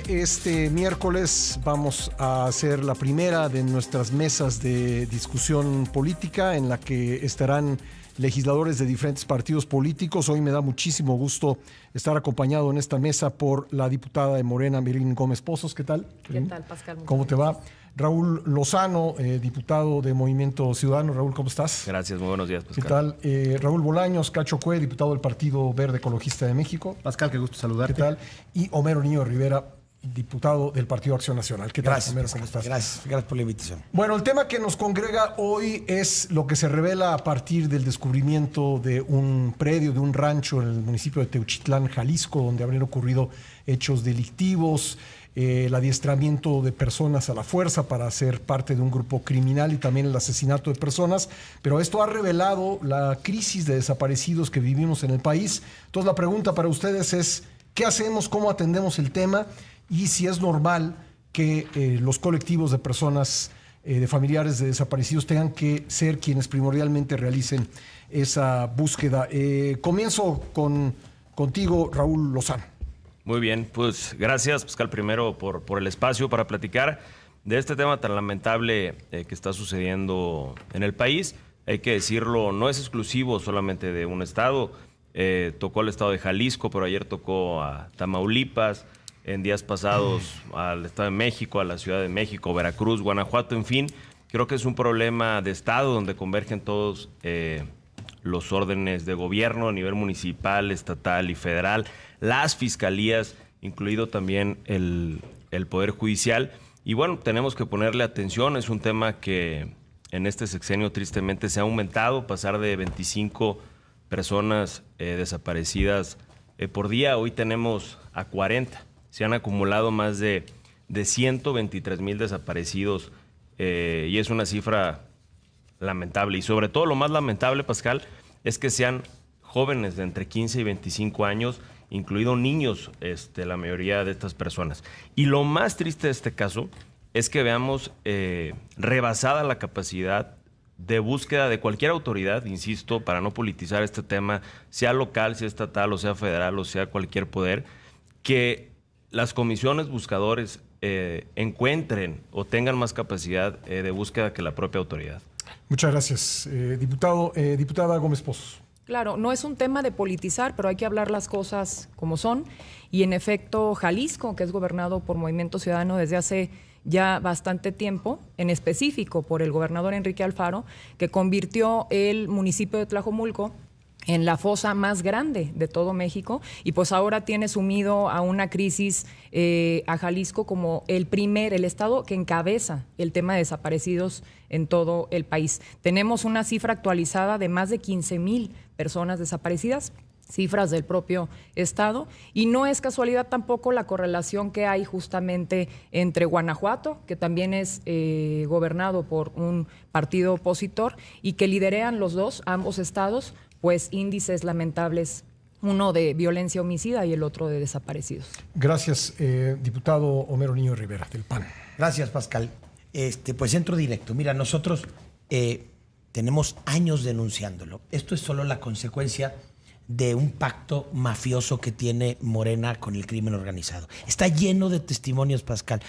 este miércoles vamos a hacer la primera de nuestras mesas de discusión política en la que estarán legisladores de diferentes partidos políticos. Hoy me da muchísimo gusto estar acompañado en esta mesa por la diputada de Morena, Merilín Gómez Pozos. ¿Qué tal? ¿Qué tal, Pascal? ¿Cómo te va? Raúl Lozano, diputado de Movimiento Ciudadano. Raúl, ¿cómo estás? Gracias, muy buenos días, Pascal. ¿Qué tal? Raúl Bolaños, Cacho Cue, diputado del Partido Verde Ecologista de México. Pascal, qué gusto saludarte. ¿Qué tal? Y Homero Niño Rivera, diputado del Partido Acción Nacional. ¿Qué tal, Gracias, Homero? ¿Cómo estás? Gracias por la invitación. Bueno, el tema que nos congrega hoy es lo que se revela a partir del descubrimiento de un predio, de un rancho en el municipio de Teuchitlán, Jalisco, donde habrían ocurrido hechos delictivos, el adiestramiento de personas a la fuerza para ser parte de un grupo criminal y también el asesinato de personas. Pero esto ha revelado la crisis de desaparecidos que vivimos en el país. Entonces la pregunta para ustedes es, ¿qué hacemos? ¿Cómo atendemos el tema? Y si es normal que los colectivos de personas, de familiares de desaparecidos, tengan que ser quienes primordialmente realicen esa búsqueda. Comienzo contigo, Raúl Lozano. Muy bien, pues gracias, Pascal, primero por el espacio para platicar de este tema tan lamentable que está sucediendo en el país. Hay que decirlo, no es exclusivo solamente de un estado. Tocó al estado de Jalisco, pero ayer tocó a Tamaulipas, en días pasados al Estado de México, a la Ciudad de México, Veracruz, Guanajuato, en fin. Creo que es un problema de Estado donde convergen todos los órdenes de gobierno a nivel municipal, estatal y federal, las fiscalías, incluido también el Poder Judicial. Y bueno, tenemos que ponerle atención. Es un tema que en este sexenio tristemente se ha aumentado, pasar de 25 personas desaparecidas por día. Hoy tenemos a 40. Se han acumulado más de 123,000 desaparecidos y es una cifra lamentable. Y sobre todo lo más lamentable, Pascal, es que sean jóvenes de entre 15 y 25 años, incluidos niños, la mayoría de estas personas. Y lo más triste de este caso es que veamos rebasada la capacidad de búsqueda de cualquier autoridad, insisto, para no politizar este tema, sea local, sea estatal, o sea federal, o sea cualquier poder, que las comisiones buscadores encuentren o tengan más capacidad de búsqueda que la propia autoridad. Muchas gracias, diputada Gómez Pozos. Claro, no es un tema de politizar, pero hay que hablar las cosas como son. Y en efecto, Jalisco, que es gobernado por Movimiento Ciudadano desde hace ya bastante tiempo, en específico por el gobernador Enrique Alfaro, que convirtió el municipio de Tlajomulco en la fosa más grande de todo México, y pues ahora tiene sumido a una crisis a Jalisco como el estado que encabeza el tema de desaparecidos en todo el país. Tenemos una cifra actualizada de más de 15,000 personas desaparecidas, cifras del propio estado, y no es casualidad tampoco la correlación que hay justamente entre Guanajuato, que también es gobernado por un partido opositor, y que liderean ambos estados, pues índices lamentables, uno de violencia homicida y el otro de desaparecidos. Gracias, diputado Homero Niño Rivera, del PAN. Gracias, Pascal. Pues entro directo. Mira, nosotros tenemos años denunciándolo. Esto es solo la consecuencia de un pacto mafioso que tiene Morena con el crimen organizado. Está lleno de testimonios, Pascal.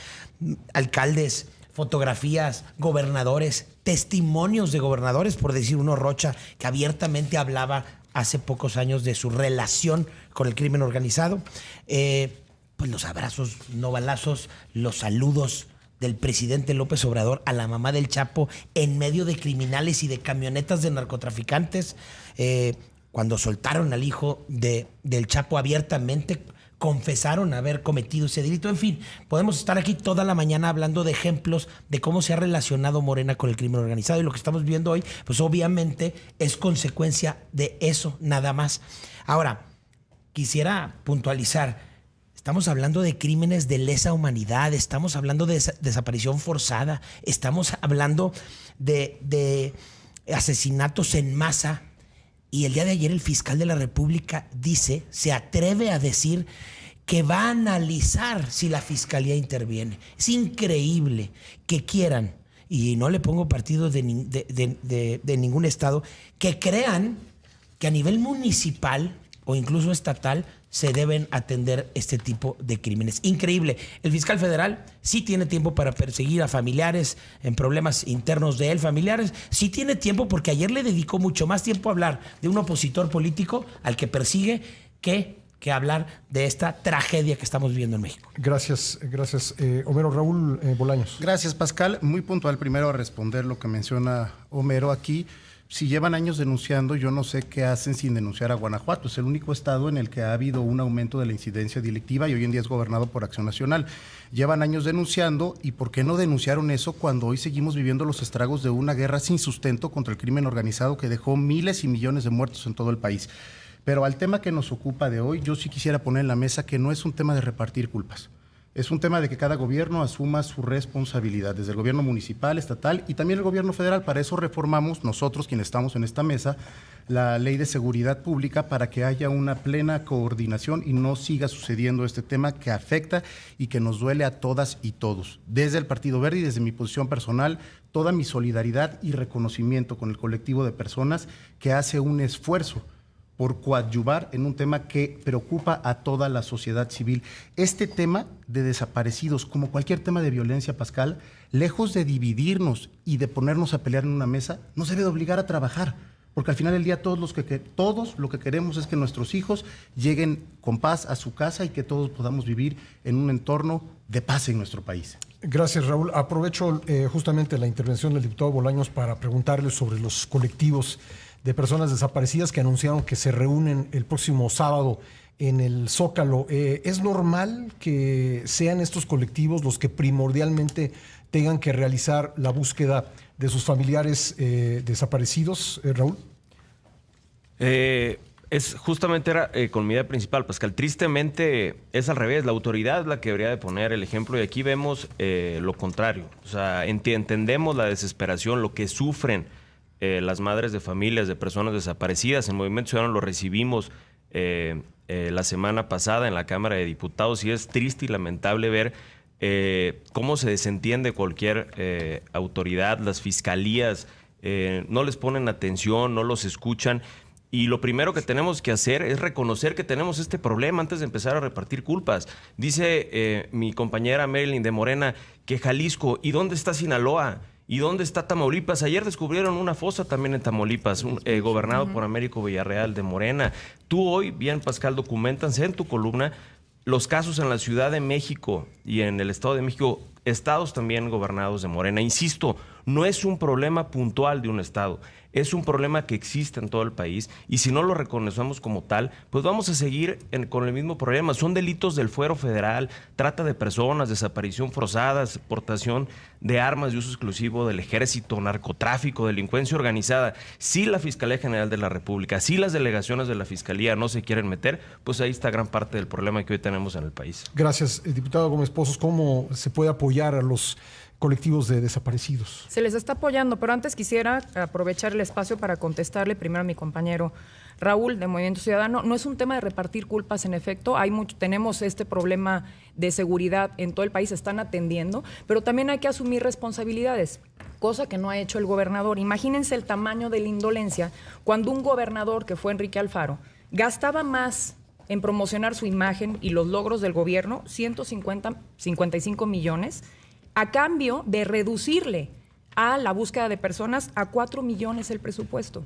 Alcaldes, fotografías, gobernadores, testimonios de gobernadores, por decir uno, Rocha, que abiertamente hablaba hace pocos años de su relación con el crimen organizado. Pues los abrazos, no balazos, los saludos del presidente López Obrador a la mamá del Chapo en medio de criminales y de camionetas de narcotraficantes. Cuando soltaron al hijo del Chapo abiertamente, confesaron haber cometido ese delito. En fin, podemos estar aquí toda la mañana hablando de ejemplos de cómo se ha relacionado Morena con el crimen organizado, y lo que estamos viendo hoy, pues obviamente es consecuencia de eso, nada más. Ahora, quisiera puntualizar, estamos hablando de crímenes de lesa humanidad, estamos hablando de desaparición forzada, estamos hablando de asesinatos en masa. Y el día de ayer el fiscal de la República se atreve a decir que va a analizar si la fiscalía interviene. Es increíble que quieran, y no le pongo partido de ningún estado, que crean que a nivel municipal o incluso estatal se deben atender este tipo de crímenes. Increíble. El fiscal federal sí tiene tiempo para perseguir a familiares en problemas internos de él, familiares. Sí tiene tiempo porque ayer le dedicó mucho más tiempo a hablar de un opositor político al que persigue que hablar de esta tragedia que estamos viviendo en México. Gracias. Homero. Raúl Bolaños. Gracias, Pascal. Muy puntual primero a responder lo que menciona Homero aquí. Si llevan años denunciando, yo no sé qué hacen sin denunciar a Guanajuato. Es el único estado en el que ha habido un aumento de la incidencia delictiva y hoy en día es gobernado por Acción Nacional. Llevan años denunciando y ¿por qué no denunciaron eso cuando hoy seguimos viviendo los estragos de una guerra sin sustento contra el crimen organizado que dejó miles y millones de muertos en todo el país? Pero al tema que nos ocupa de hoy, yo sí quisiera poner en la mesa que no es un tema de repartir culpas. Es un tema de que cada gobierno asuma su responsabilidad, desde el gobierno municipal, estatal y también el gobierno federal. Para eso reformamos nosotros, quienes estamos en esta mesa, la Ley de Seguridad Pública para que haya una plena coordinación y no siga sucediendo este tema que afecta y que nos duele a todas y todos. Desde el Partido Verde y desde mi posición personal, toda mi solidaridad y reconocimiento con el colectivo de personas que hace un esfuerzo por coadyuvar en un tema que preocupa a toda la sociedad civil. Este tema de desaparecidos, como cualquier tema de violencia, Pascal, lejos de dividirnos y de ponernos a pelear en una mesa, nos debe de obligar a trabajar, porque al final del día todos lo que queremos es que nuestros hijos lleguen con paz a su casa y que todos podamos vivir en un entorno de paz en nuestro país. Gracias, Raúl. Aprovecho justamente la intervención del diputado Bolaños para preguntarle sobre los colectivos de personas desaparecidas que anunciaron que se reúnen el próximo sábado en el Zócalo. ¿Es normal que sean estos colectivos los que primordialmente tengan que realizar la búsqueda de sus familiares desaparecidos, Raúl? Es justamente con mi idea principal, Pascal. Tristemente es al revés. La autoridad es la que debería de poner el ejemplo y aquí vemos lo contrario. O sea, entendemos la desesperación, lo que sufren las madres de familias de personas desaparecidas. En Movimiento Ciudadano lo recibimos la semana pasada en la Cámara de Diputados y es triste y lamentable ver cómo se desentiende cualquier autoridad. Las fiscalías no les ponen atención, no los escuchan. Y lo primero que tenemos que hacer es reconocer que tenemos este problema antes de empezar a repartir culpas. Dice mi compañera Marilyn de Morena que Jalisco, ¿y dónde está Sinaloa? ¿Y dónde está Tamaulipas? Ayer descubrieron una fosa también en Tamaulipas, gobernado por Américo Villarreal de Morena. Tú hoy, bien, Pascal, documentas en tu columna los casos en la Ciudad de México y en el Estado de México, estados también gobernados de Morena. Insisto, no es un problema puntual de un estado, es un problema que existe en todo el país y si no lo reconocemos como tal, pues vamos a seguir con el mismo problema. Son delitos del fuero federal, trata de personas, desaparición forzada, portación de armas de uso exclusivo del ejército, narcotráfico, delincuencia organizada. Si la Fiscalía General de la República, si las delegaciones de la Fiscalía no se quieren meter, pues ahí está gran parte del problema que hoy tenemos en el país. Gracias, diputado Gómez Pozos. ¿Cómo se puede apoyar a los colectivos de desaparecidos? Se les está apoyando, pero antes quisiera aprovechar el espacio para contestarle primero a mi compañero Raúl de Movimiento Ciudadano. No es un tema de repartir culpas, en efecto, tenemos este problema de seguridad en todo el país, se están atendiendo, pero también hay que asumir responsabilidades, cosa que no ha hecho el gobernador. Imagínense el tamaño de la indolencia cuando un gobernador, que fue Enrique Alfaro, gastaba más en promocionar su imagen y los logros del gobierno, 55 millones, a cambio de reducirle a la búsqueda de personas a 4 millones el presupuesto.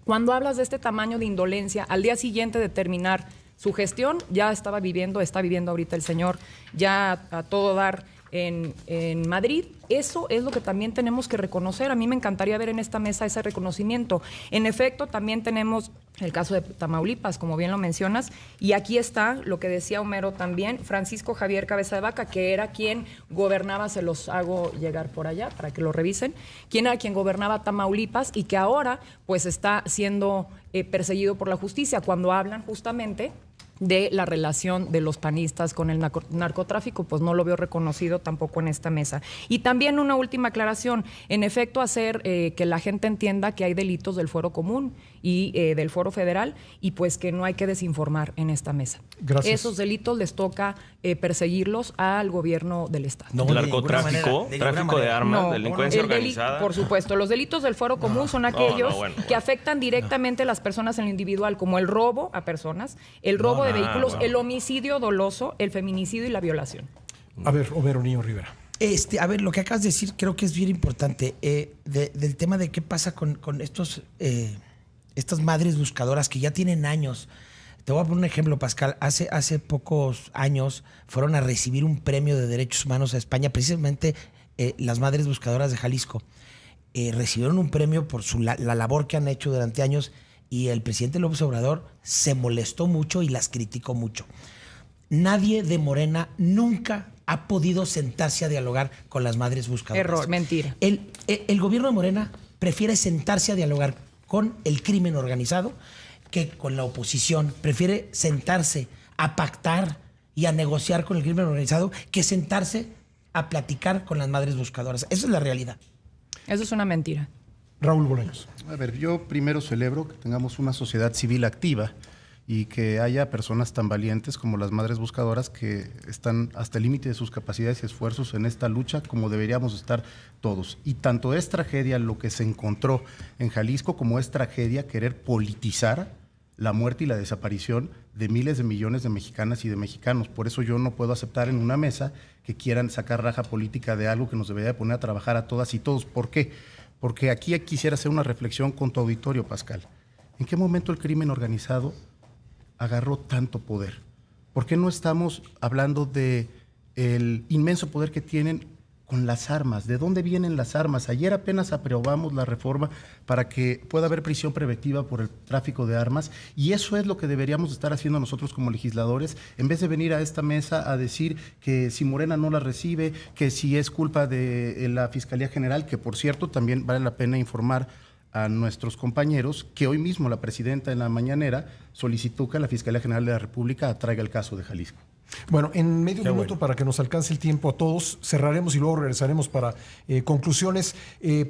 Cuando hablas de este tamaño de indolencia, al día siguiente de terminar su gestión, está viviendo ahorita el señor ya a todo dar en Madrid. Eso es lo que también tenemos que reconocer. A mí me encantaría ver en esta mesa ese reconocimiento. En efecto, también tenemos el caso de Tamaulipas, como bien lo mencionas, y aquí está lo que decía Homero también, Francisco Javier Cabeza de Vaca, que era quien gobernaba, se los hago llegar por allá para que lo revisen, quien era quien gobernaba Tamaulipas y que ahora pues está siendo perseguido por la justicia cuando hablan justamente de la relación de los panistas con el narcotráfico, pues no lo veo reconocido tampoco en esta mesa. Y también una última aclaración, en efecto hacer que la gente entienda que hay delitos del fuero común y del fuero federal y pues que no hay que desinformar en esta mesa. Gracias. Esos delitos les toca perseguirlos al gobierno del Estado. No, narcotráfico, tráfico de armas, delincuencia organizada. Por supuesto, los delitos del fuero común son aquellos que afectan directamente a las personas en lo individual, como el robo a personas, el robo de vehículos, wow. el homicidio doloso, el feminicidio y la violación. A ver, Homero Niño Rivera. A ver, lo que acabas de decir creo que es bien importante. Del tema de qué pasa con estas madres buscadoras que ya tienen años. Te voy a poner un ejemplo, Pascal. Hace pocos años fueron a recibir un premio de derechos humanos a España, precisamente las madres buscadoras de Jalisco. Recibieron un premio por la labor que han hecho durante años y el presidente López Obrador se molestó mucho y las criticó mucho. Nadie de Morena nunca ha podido sentarse a dialogar con las madres buscadoras. Error, mentira. El gobierno de Morena prefiere sentarse a dialogar con el crimen organizado que con la oposición. Prefiere sentarse a pactar y a negociar con el crimen organizado que sentarse a platicar con las madres buscadoras. Esa es la realidad. Eso es una mentira. Raúl Bolaños. A ver, yo primero celebro que tengamos una sociedad civil activa y que haya personas tan valientes como las madres buscadoras que están hasta el límite de sus capacidades y esfuerzos en esta lucha, como deberíamos estar todos. Y tanto es tragedia lo que se encontró en Jalisco como es tragedia querer politizar la muerte y la desaparición de miles de millones de mexicanas y de mexicanos. Por eso yo no puedo aceptar en una mesa que quieran sacar raja política de algo que nos debería poner a trabajar a todas y todos. ¿Por qué? Porque aquí quisiera hacer una reflexión con tu auditorio, Pascal. ¿En qué momento el crimen organizado agarró tanto poder? ¿Por qué no estamos hablando de el inmenso poder que tienen con las armas? ¿De dónde vienen las armas? Ayer apenas aprobamos la reforma para que pueda haber prisión preventiva por el tráfico de armas y eso es lo que deberíamos estar haciendo nosotros como legisladores, en vez de venir a esta mesa a decir que si Morena no la recibe, que si es culpa de la Fiscalía General, que por cierto también vale la pena informar a nuestros compañeros que hoy mismo la presidenta en la mañanera solicitó que la Fiscalía General de la República traiga el caso de Jalisco. Bueno, en medio minuto, para que nos alcance el tiempo a todos, cerraremos y luego regresaremos para conclusiones,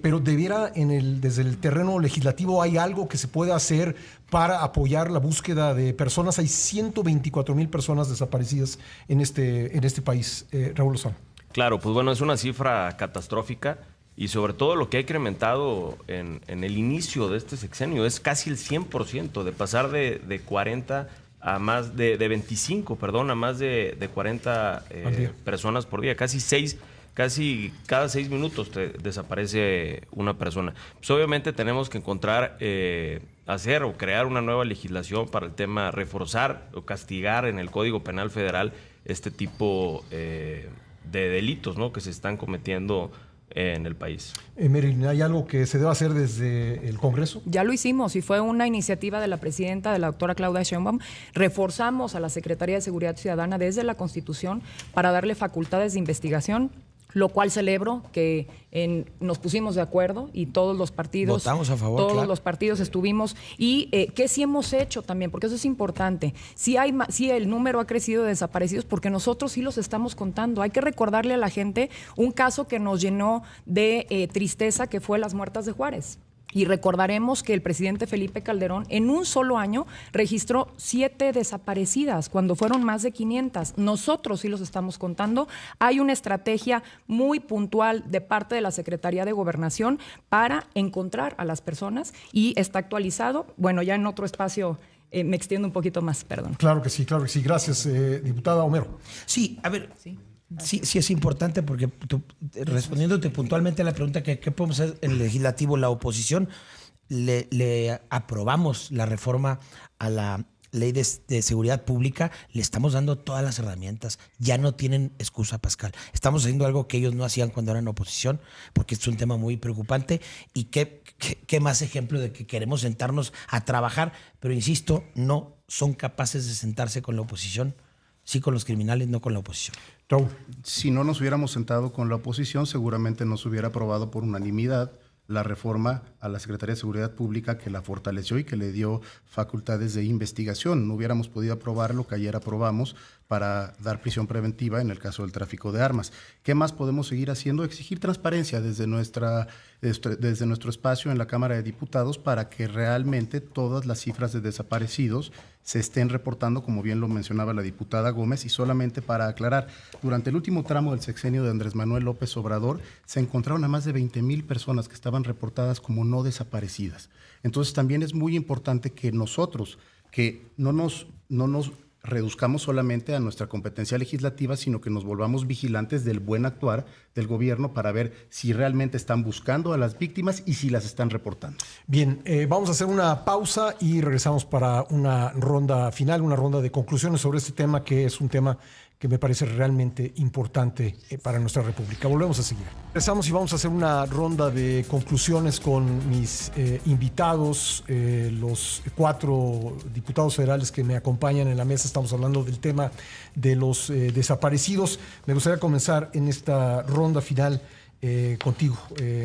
pero debiera desde el terreno legislativo hay algo que se pueda hacer para apoyar la búsqueda de personas. Hay 124,000 personas desaparecidas en este país. Raúl Lozano. Claro, pues bueno, es una cifra catastrófica. Y sobre todo lo que ha incrementado en el inicio de este sexenio es casi el 100%, de pasar de 40 a más de 25, perdón, a más de 40 personas por día. Casi cada 6 minutos desaparece una persona. Pues obviamente tenemos que encontrar, hacer o crear una nueva legislación para el tema, reforzar o castigar en el Código Penal Federal este tipo de delitos, ¿no?, que se están cometiendo en el país. Marilyn, ¿hay algo que se deba hacer desde el Congreso? Ya lo hicimos y fue una iniciativa de la presidenta, de la doctora Claudia Sheinbaum. Reforzamos a la Secretaría de Seguridad Ciudadana desde la Constitución para darle facultades de investigación, lo cual celebro que nos pusimos de acuerdo y todos los partidos votamos a favor, todos claro. los partidos estuvimos y que sí hemos hecho también, porque eso es importante. Sí el número ha crecido de desaparecidos porque nosotros sí los estamos contando. Hay que recordarle a la gente un caso que nos llenó de tristeza, que fue las muertas de Juárez. Y recordaremos que el presidente Felipe Calderón en un solo año registró 7 desaparecidas cuando fueron más de 500. Nosotros sí los estamos contando. Hay una estrategia muy puntual de parte de la Secretaría de Gobernación para encontrar a las personas y está actualizado. Bueno, ya en otro espacio me extiendo un poquito más, perdón. Claro que sí, claro que sí. Gracias, diputada Homero. Sí, a ver... Sí, es importante porque respondiéndote puntualmente a la pregunta que qué podemos hacer en el legislativo, la oposición le aprobamos la reforma a la ley de seguridad pública, le estamos dando todas las herramientas, ya no tienen excusa, Pascal. Estamos haciendo algo que ellos no hacían cuando eran oposición, porque es un tema muy preocupante y qué más ejemplo de que queremos sentarnos a trabajar, pero insisto, no son capaces de sentarse con la oposición. Sí con los criminales, no con la oposición. Raúl. Si no nos hubiéramos sentado con la oposición, seguramente no se hubiera aprobado por unanimidad la reforma a la Secretaría de Seguridad Pública que la fortaleció y que le dio facultades de investigación. No hubiéramos podido aprobar lo que ayer aprobamos para dar prisión preventiva en el caso del tráfico de armas. ¿Qué más podemos seguir haciendo? Exigir transparencia desde nuestro espacio en la Cámara de Diputados para que realmente todas las cifras de desaparecidos se estén reportando, como bien lo mencionaba la diputada Gómez, y solamente para aclarar, durante el último tramo del sexenio de Andrés Manuel López Obrador se encontraron a más de 20,000 personas que estaban reportadas como no desaparecidas. Entonces también es muy importante que nosotros, que no nos reduzcamos solamente a nuestra competencia legislativa, sino que nos volvamos vigilantes del buen actuar del gobierno para ver si realmente están buscando a las víctimas y si las están reportando. Bien, vamos a hacer una pausa y regresamos para una ronda final, una ronda de conclusiones sobre este tema, que es un tema que me parece realmente importante para nuestra República. Volvemos a seguir. Regresamos y vamos a hacer una ronda de conclusiones con mis invitados, los 4 diputados federales que me acompañan en la mesa. Estamos hablando del tema de los desaparecidos. Me gustaría comenzar en esta ronda final contigo,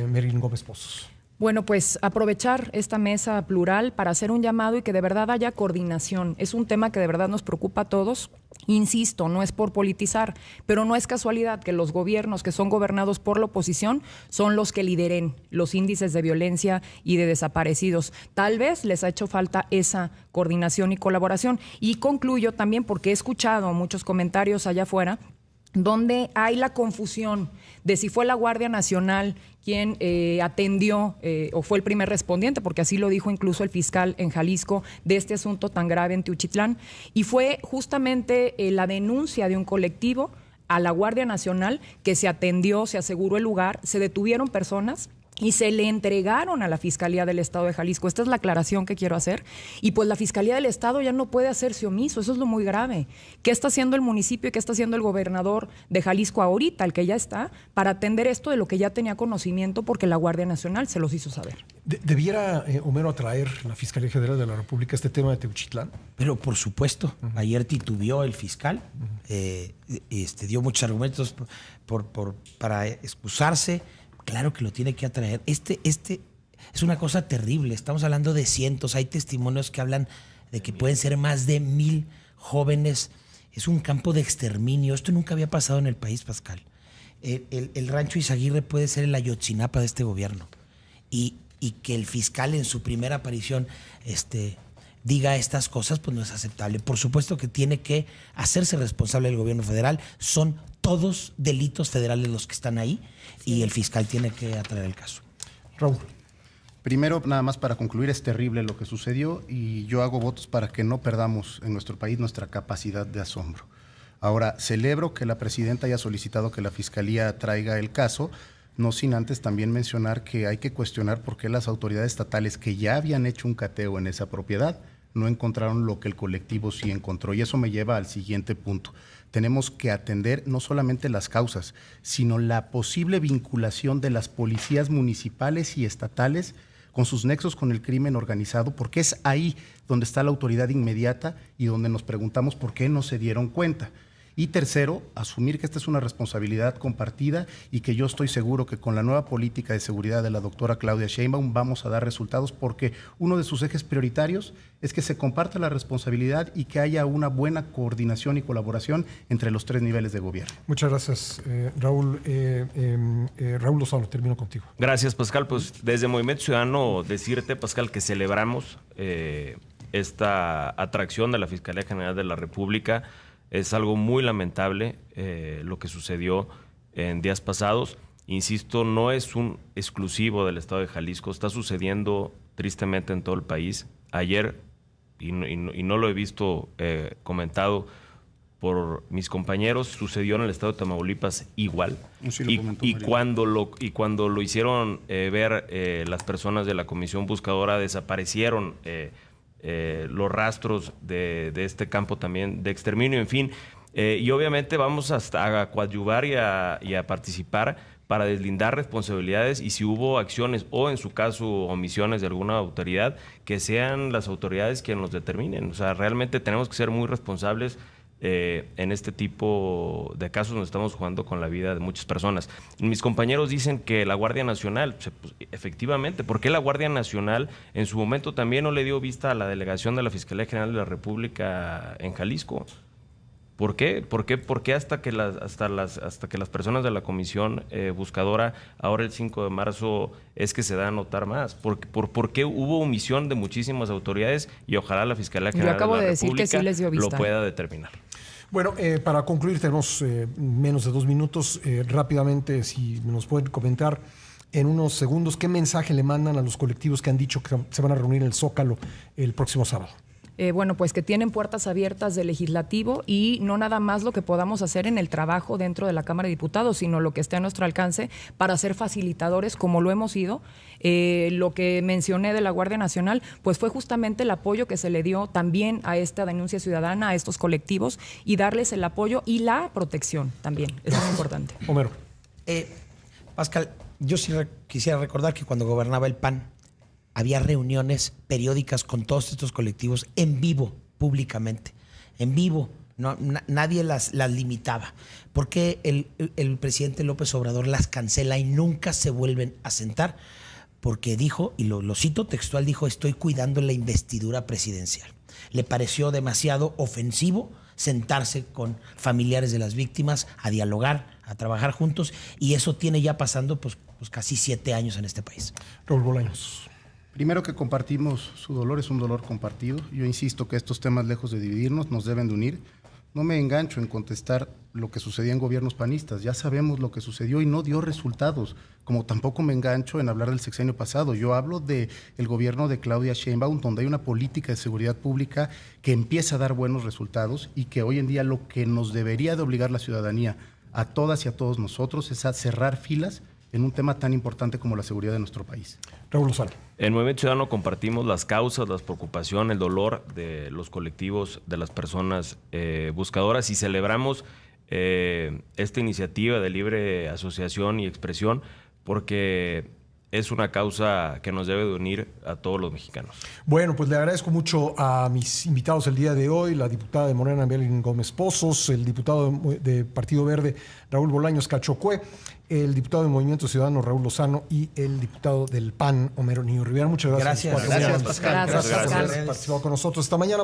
Marilyn Gómez Pozos. Bueno, pues aprovechar esta mesa plural para hacer un llamado y que de verdad haya coordinación. Es un tema que de verdad nos preocupa a todos. Insisto, no es por politizar, pero no es casualidad que los gobiernos que son gobernados por la oposición son los que lideren los índices de violencia y de desaparecidos. Tal vez les ha hecho falta esa coordinación y colaboración. Y concluyo también porque he escuchado muchos comentarios allá afuera donde hay la confusión de si fue la Guardia Nacional quien atendió o fue el primer respondiente, porque así lo dijo incluso el fiscal en Jalisco, de este asunto tan grave en Teochitlán, y fue justamente la denuncia de un colectivo a la Guardia Nacional que se atendió, se aseguró el lugar, se detuvieron personas y se le entregaron a la Fiscalía del Estado de Jalisco. Esta es la aclaración que quiero hacer. Y pues la Fiscalía del Estado ya no puede hacerse omiso, eso es lo muy grave. ¿Qué está haciendo el municipio y qué está haciendo el gobernador de Jalisco ahorita, el que ya está, para atender esto de lo que ya tenía conocimiento porque la Guardia Nacional se los hizo saber? ¿Debiera, Homero, atraer la Fiscalía General de la República este tema de Teochitlán? Pero por supuesto, ayer titubeó el fiscal, dio muchos argumentos para excusarse. Claro que lo tiene que atraer. Este es una cosa terrible. Estamos hablando de cientos. Hay testimonios que hablan de que pueden ser más de 1,000 jóvenes. Es un campo de exterminio. Esto nunca había pasado en el país, Pascal. El rancho Izaguirre puede ser el Ayotzinapa de este gobierno. Y que el fiscal en su primera aparición diga estas cosas, pues no es aceptable. Por supuesto que tiene que hacerse responsable del gobierno federal. Son todos delitos federales los que están ahí y el fiscal tiene que atraer el caso. Raúl. Primero, nada más para concluir, es terrible lo que sucedió y yo hago votos para que no perdamos en nuestro país nuestra capacidad de asombro. Ahora, celebro que la presidenta haya solicitado que la Fiscalía traiga el caso, no sin antes también mencionar que hay que cuestionar por qué las autoridades estatales que ya habían hecho un cateo en esa propiedad no encontraron lo que el colectivo sí encontró. Y eso me lleva al siguiente punto. Tenemos que atender no solamente las causas, sino la posible vinculación de las policías municipales y estatales con sus nexos con el crimen organizado, porque es ahí donde está la autoridad inmediata y donde nos preguntamos por qué no se dieron cuenta. Y tercero, asumir que esta es una responsabilidad compartida y que yo estoy seguro que con la nueva política de seguridad de la doctora Claudia Sheinbaum vamos a dar resultados, porque uno de sus ejes prioritarios es que se comparta la responsabilidad y que haya una buena coordinación y colaboración entre los 3 niveles de gobierno. Muchas gracias, Raúl. Raúl Lozano, termino contigo. Gracias, Pascal. Pues desde Movimiento Ciudadano decirte, Pascal, que celebramos esta atracción de la Fiscalía General de la República. Es algo muy lamentable lo que sucedió en días pasados. Insisto, no es un exclusivo del estado de Jalisco, está sucediendo tristemente en todo el país. Ayer, y no lo he visto comentado por mis compañeros, sucedió en el estado de Tamaulipas igual. Sí, cuando lo hicieron ver las personas de la Comisión Buscadora, desaparecieron los rastros de este campo también de exterminio, en fin. Y obviamente vamos a coadyuvar y a participar para deslindar responsabilidades y si hubo acciones o en su caso omisiones de alguna autoridad, que sean las autoridades quienes nos determinen. O sea, realmente tenemos que ser muy responsables en este tipo de casos donde estamos jugando con la vida de muchas personas. Mis compañeros dicen que la Guardia Nacional, pues, efectivamente, ¿por qué la Guardia Nacional en su momento también no le dio vista a la delegación de la Fiscalía General de la República en Jalisco? ¿Por qué? ¿Por qué hasta que las personas de la Comisión Buscadora, ahora el 5 de marzo, es que se da a notar más? ¿Por qué hubo omisión de muchísimas autoridades? Y ojalá la Fiscalía General de la República lo pueda determinar. Bueno, para concluir, tenemos menos de 2 minutos. Rápidamente, si nos pueden comentar en unos segundos, ¿qué mensaje le mandan a los colectivos que han dicho que se van a reunir en el Zócalo el próximo sábado? bueno, pues que tienen puertas abiertas del legislativo y no nada más lo que podamos hacer en el trabajo dentro de la Cámara de Diputados, sino lo que esté a nuestro alcance para ser facilitadores como lo hemos ido. Lo que mencioné de la Guardia Nacional, pues fue justamente el apoyo que se le dio también a esta denuncia ciudadana, a estos colectivos, y darles el apoyo y la protección también. Eso es muy importante. Homero. Pascal, yo sí quisiera recordar que cuando gobernaba el PAN, había reuniones periódicas con todos estos colectivos en vivo, públicamente, en vivo. No, nadie las limitaba. ¿Por qué el presidente López Obrador las cancela y nunca se vuelven a sentar? Porque dijo, y lo cito textual, dijo: estoy cuidando la investidura presidencial. Le pareció demasiado ofensivo sentarse con familiares de las víctimas a dialogar, a trabajar juntos, y eso tiene ya pasando pues casi 7 años en este país. Raúl Bolaños. Primero, que compartimos su dolor, es un dolor compartido. Yo insisto que estos temas, lejos de dividirnos, nos deben de unir. No me engancho en contestar lo que sucedía en gobiernos panistas. Ya sabemos lo que sucedió y no dio resultados, como tampoco me engancho en hablar del sexenio pasado. Yo hablo del gobierno de Claudia Sheinbaum, donde hay una política de seguridad pública que empieza a dar buenos resultados y que hoy en día lo que nos debería de obligar la ciudadanía, a todas y a todos nosotros, es a cerrar filas en un tema tan importante como la seguridad de nuestro país. Raúl Lozano. En Movimiento Ciudadano compartimos las causas, las preocupaciones, el dolor de los colectivos, de las personas buscadoras, y celebramos esta iniciativa de libre asociación y expresión porque es una causa que nos debe de unir a todos los mexicanos. Bueno, pues le agradezco mucho a mis invitados el día de hoy, la diputada de Morena, Evelyn Gómez Pozos, el diputado de Partido Verde, Raúl Bolaños Cachocue, el diputado de Movimiento Ciudadano, Raúl Lozano, y el diputado del PAN, Homero Niño Rivera. Muchas gracias. Gracias, Pascal. Gracias, Gracias por Pascal. haber participado con nosotros esta mañana.